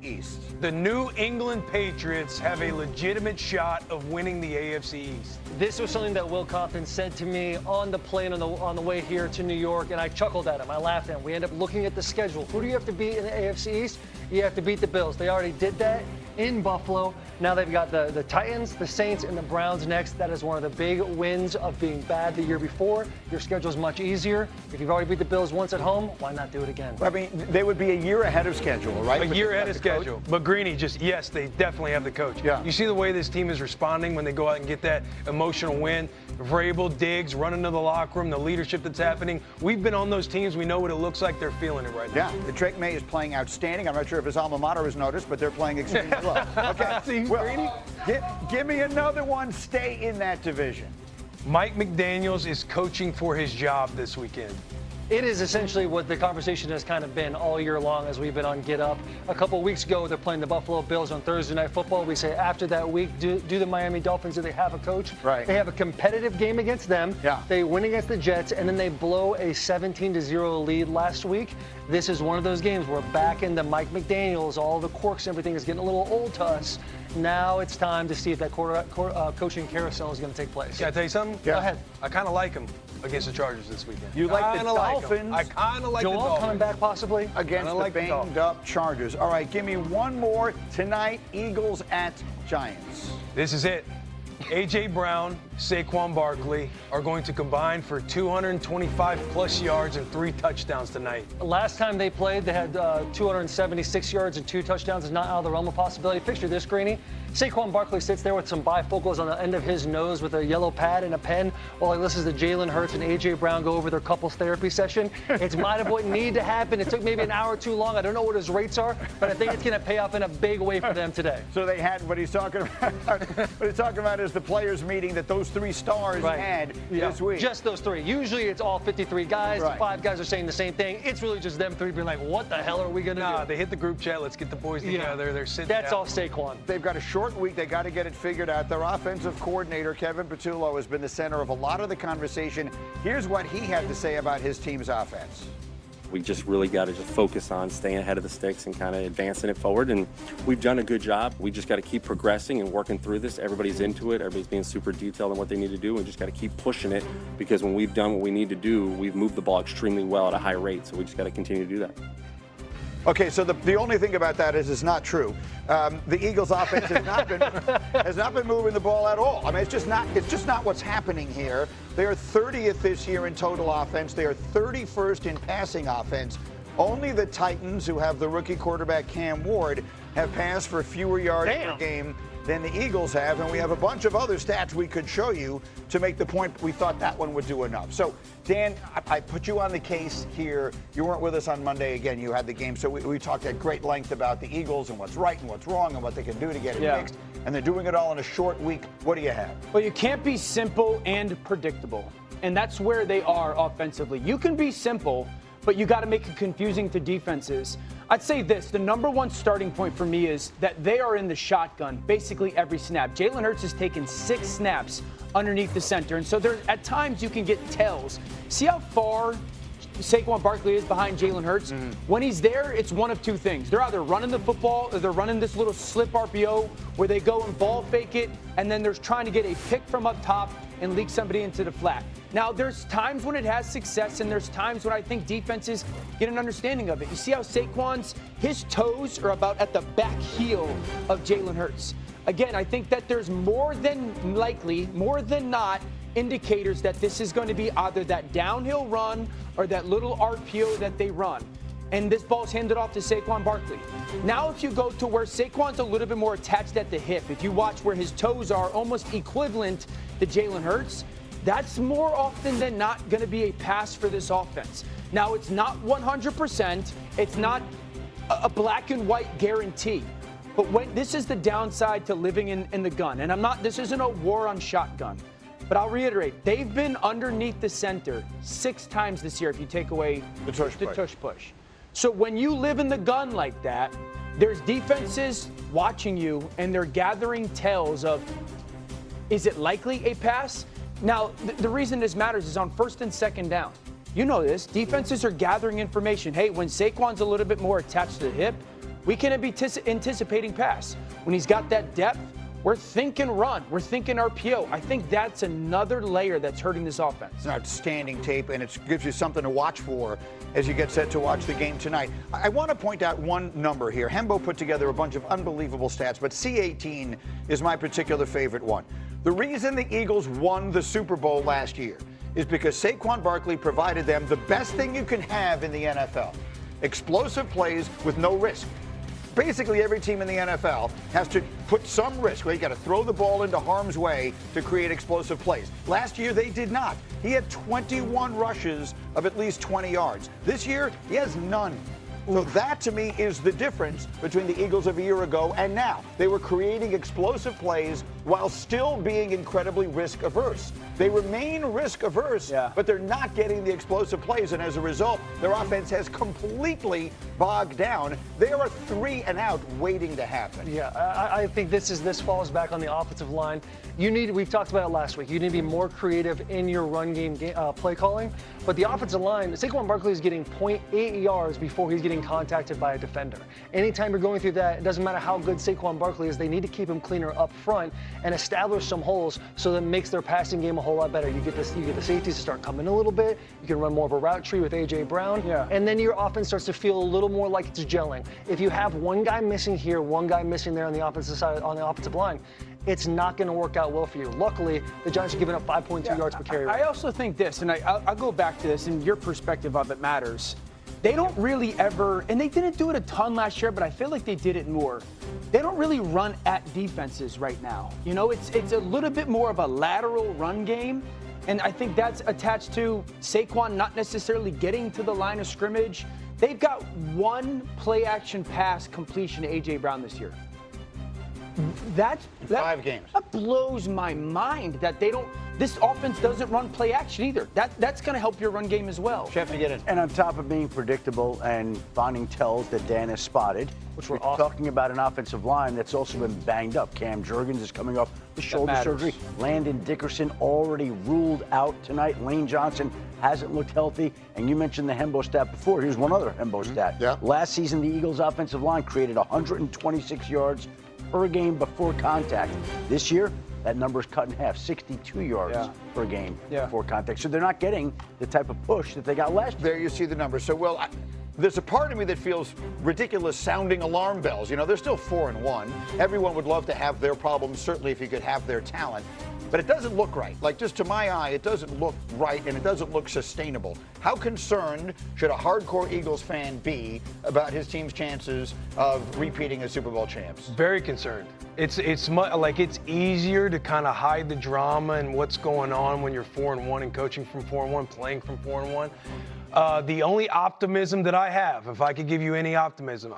East. The New England Patriots have a legitimate shot of winning the AFC East. This was something that Will Compton said to me on the plane on the way here to New York, and I chuckled at him. I laughed at him. We end up looking at the schedule. Who do you have to beat in the AFC East? You have to beat the Bills. They already did that in Buffalo. Now they've got the Titans, the Saints, and the Browns next. That is one of the big wins of being bad the year before. Your schedule is much easier. If you've already beat the Bills once at home, why not do it again? I mean, they would be a year ahead of schedule, right? A year ahead of schedule. But Greeny, yes, they definitely have the coach. Yeah. You see the way this team is responding when they go out and get that emotional win. Vrabel, Diggs, running to the locker room, the leadership that's happening. We've been on those teams. We know what it looks like. They're feeling it right now. Yeah, Drake May is playing outstanding. I'm not sure if his alma mater has noticed, but they're playing extremely well. Okay, well, give me another one. Stay in that division. Mike McDaniels is coaching for his job this weekend. It is essentially what the conversation has kind of been all year long as we've been on Get Up. A couple weeks ago, they're playing the Buffalo Bills on Thursday Night Football. We say after that week, do the Miami Dolphins, do they have a coach? Right. They have a competitive game against them. Yeah. They win against the Jets, and then they blow a 17-0 lead last week. This is one of those games where back into Mike McDaniels, all the quirks and everything is getting a little old to us. Now it's time to see if that coaching carousel is going to take place. Can I tell you something? Yeah. Go ahead. I kind of like him against the Chargers this weekend. You like the Dolphins? Dolphins? I kind of like the Joel Dolphins. coming back possibly? Against the banged-up Chargers. All right, give me one more tonight. Eagles at Giants. This is it. A.J. Brown, Saquon Barkley are going to combine for 225-plus yards and 3 touchdowns tonight. Last time they played, they had 276 yards and 2 touchdowns. It's not out of the realm of possibility. Picture this, Greeny. Saquon Barkley sits there with some bifocals on the end of his nose with a yellow pad and a pen while he listens to Jalen Hurts and A.J. Brown go over their couples therapy session. It's might have what needed to happen. It took maybe an hour too long. I don't know what his rates are, but I think it's going to pay off in a big way for them today. So they had what he's talking about is the players meeting that those 3 stars had this week. Just those 3. Usually it's all 53 guys. Right. 5 guys are saying the same thing. It's really just them 3 being like, what the hell are we going to do? They hit the group chat. Let's get the boys together. They're sitting That's down. all Saquon. They've got a short week. They got to get it figured out. Their offensive coordinator, Kevin Patullo, has been the center of a lot of the conversation. Here's what he had to say about his team's offense. We just really got to just focus on staying ahead of the sticks and kind of advancing it forward. And we've done a good job. We just got to keep progressing and working through this. Everybody's into it. Everybody's being super detailed on what they need to do. We just got to keep pushing it because when we've done what we need to do, we've moved the ball extremely well at a high rate. So we just got to continue to do that. Okay, so the only thing about that is it's not true. The Eagles' offense has not been moving the ball at all. I mean, it's just not what's happening here. They are 30th this year in total offense. They are 31st in passing offense. Only the Titans, who have the rookie quarterback Cam Ward, have passed for fewer yards per game than the Eagles have, and we have a bunch of other stats we could show you to make the point we thought that one would do enough. So, Dan, I put you on the case here. You weren't with us on Monday. Again, you had the game, so we talked at great length about the Eagles and what's right and what's wrong and what they can do to get it fixed, and they're doing it all in a short week. What do you have? Well, you can't be simple and predictable, and that's where they are offensively. You can be simple, but you got to make it confusing to defenses. I'd say this, the number one starting point for me is that they are in the shotgun basically every snap. Jalen Hurts has taken 6 snaps underneath the center, and so there at times you can get tells. See how far Saquon Barkley is behind Jalen Hurts? When he's there, it's one of 2 things. They're either running the football or they're running this little slip RPO where they go and ball fake it, and then they're trying to get a pick from up top and leak somebody into the flat. Now, there's times when it has success, and there's times when I think defenses get an understanding of it. You see how his toes are about at the back heel of Jalen Hurts. Again, I think that there's more than not, indicators that this is going to be either that downhill run or that little RPO that they run. And this ball's handed off to Saquon Barkley. Now, if you go to where Saquon's a little bit more attached at the hip, if you watch where his toes are almost equivalent to Jalen Hurts, that's more often than not going to be a pass for this offense. Now, it's not 100%. It's not a black and white guarantee. But this is the downside to living in the gun. And this isn't a war on shotgun. But I'll reiterate, they've been underneath the center 6 times this year if you take away the tush push. So when you live in the gun like that, there's defenses watching you, and they're gathering tells of, is it likely a pass? Now, the reason this matters is on 1st and 2nd down. You know this. Defenses are gathering information. Hey, when Saquon's a little bit more attached to the hip, we can be anticipating pass. When he's got that depth, we're thinking run. We're thinking RPO. I think that's another layer that's hurting this offense. It's an outstanding tape, and it gives you something to watch for as you get set to watch the game tonight. I want to point out one number here. Hembo put together a bunch of unbelievable stats, but C18 is my particular favorite one. The reason the Eagles won the Super Bowl last year is because Saquon Barkley provided them the best thing you can have in the NFL: explosive plays with no risk. Basically, every team in the NFL has to put some risk where you got to throw the ball into harm's way to create explosive plays. Last year, they did not. He had 21 rushes of at least 20 yards. This year, he has none. So that, to me, is the difference between the Eagles of a year ago and now. They were creating explosive plays while still being incredibly risk-averse. They remain risk-averse, but they're not getting the explosive plays, and as a result, their offense has completely bogged down. They are a 3 and out waiting to happen. Yeah, I think this falls back on the offensive line. We've talked about it last week, you need to be more creative in your run game play calling, but the offensive line, Saquon Barkley is getting 0.8 yards before he's getting contacted by a defender. Anytime you're going through that, it doesn't matter how good Saquon Barkley is, they need to keep him cleaner up front and establish some holes so that it makes their passing game a whole lot better. You get the safeties to start coming a little bit, you can run more of a route tree with A.J. Brown, and then your offense starts to feel a little more like it's gelling. If you have one guy missing here, one guy missing there on the offensive side, on the offensive line, it's not going to work out well for you. Luckily, the Giants are giving up 5.2 yards per carry. I also think this, and I'll go back to this, and your perspective of it matters. They don't really ever, and they didn't do it a ton last year, but I feel like they did it more. They don't really run at defenses right now. You know, it's a little bit more of a lateral run game, and I think that's attached to Saquon not necessarily getting to the line of scrimmage. They've got one play-action pass completion to A.J. Brown this year. That 5 games. That blows my mind that they don't. This offense doesn't run play action either. That's going to help your run game as well. Chef, to get in. And on top of being predictable and finding tells that Dan has spotted, which we're were awesome. talking about an offensive line that's also been banged up. Cam Jurgens is coming off the shoulder surgery. Landon Dickerson already ruled out tonight. Lane Johnson hasn't looked healthy. And you mentioned the Hembo stat before. Here's one other Hembo stat. Yeah. Last season, the Eagles' offensive line created 126 yards per game before contact. This year, that number is cut in half, 62 yards per game before contact. So they're not getting the type of push that they got last year. There you see the numbers. So, Will, there's a part of me that feels ridiculous sounding alarm bells. You know, they're still 4-1. Everyone would love to have their problems, certainly if you could have their talent. But it doesn't look right. Like, just to my eye, it doesn't look right, and it doesn't look sustainable. How concerned should a hardcore Eagles fan be about his team's chances of repeating as Super Bowl champs? Very concerned. It's easier to kind of hide the drama and what's going on when you're 4-1 and coaching from 4-1, playing from 4-1. The only optimism that I have, if I could give you any optimism,